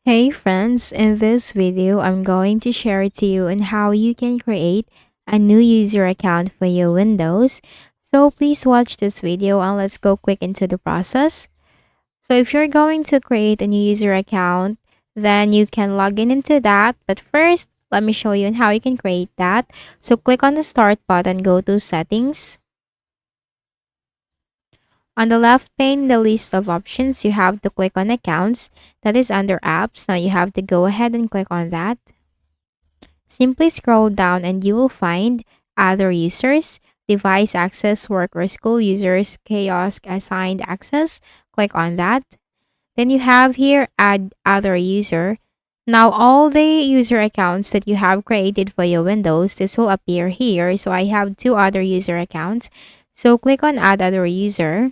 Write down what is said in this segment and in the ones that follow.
Hey friends, in this video, I'm going to share to you on how you can create a new user account for your Windows. So please watch this video and let's go quick into the process. So if you're going to create a new user account, then you can log in into that. But first, let me show you on how you can create that. So click on the start button, go to settings. On the left pane, the list of options, you have to click on accounts. That is under apps. Now you have to go ahead and click on that. Simply scroll down and you will find other users, device access, work or school users, kiosk assigned access. Click on that. Then you have here add other user. Now all the user accounts that you have created for your Windows, this will appear here. So I have two other user accounts. So click on add other user.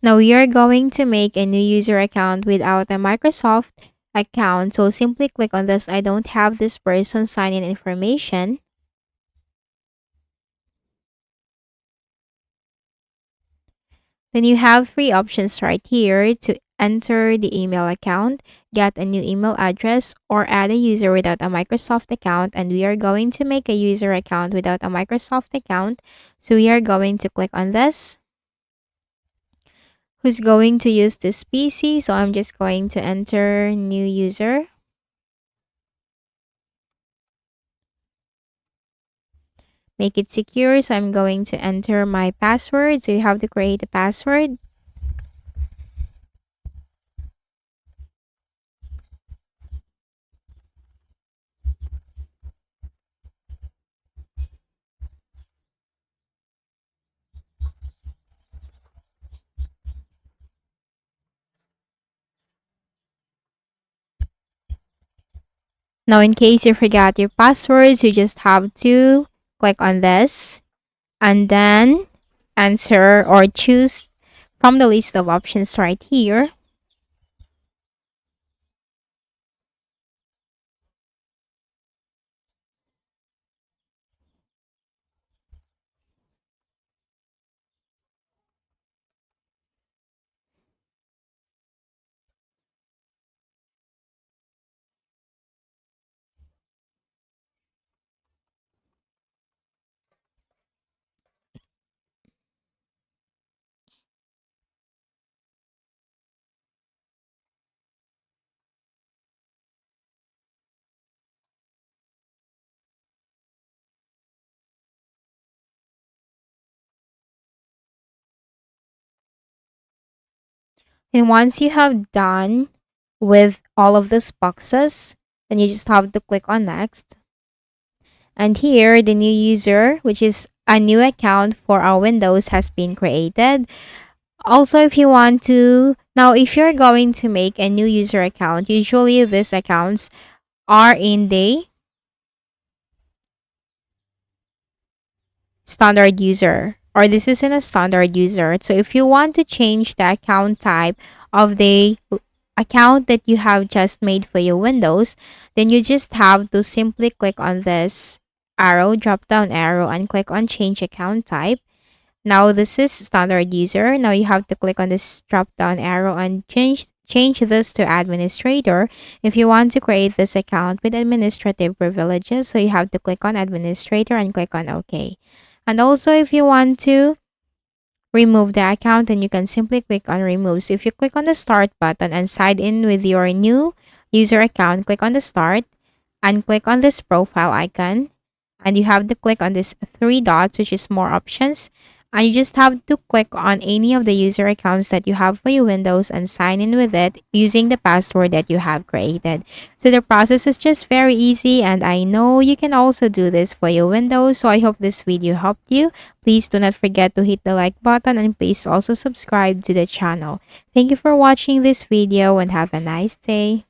Now we are going to make a new user account without a Microsoft account. So simply click on this. I don't have this person sign in information. Then you have three options right here to enter the email account, get a new email address, or add a user without a Microsoft account. And we are going to make a user account without a Microsoft account. So we are going to click on this. Who's going to use this PC? So I'm just going to enter new user. Make it secure. So I'm going to enter my password. So you have to create a password. Now, in case you forgot your passwords, you just have to click on this and then answer or choose from the list of options right here. And once you have done with all of these boxes, then you just have to click on next. And here, the new user, which is a new account for our Windows, has been created. Also, if you want to, now if you're going to make a new user account, usually these accounts are in the standard user, or this isn't a standard user. So if you want to change the account type of the account that you have just made for your Windows, then you just have to simply click on this arrow, drop down arrow, and click on change account type. Now this is standard user. Now you have to click on this drop down arrow and change this to administrator if you want to create this account with administrative privileges. So you have to click on administrator and click on OK. And also if you want to remove the account, then you can simply click on remove. So if you click on the start button and sign in with your new user account, click on the start and click on this profile icon. And you have to click on this three dots, which is more options. And you just have to click on any of the user accounts that you have for your Windows and sign in with it using the password that you have created. So the process is just very easy, and I know you can also do this for your Windows. So I hope this video helped you. Please do not forget to hit the like button and please also subscribe to the channel. Thank you for watching this video and have a nice day.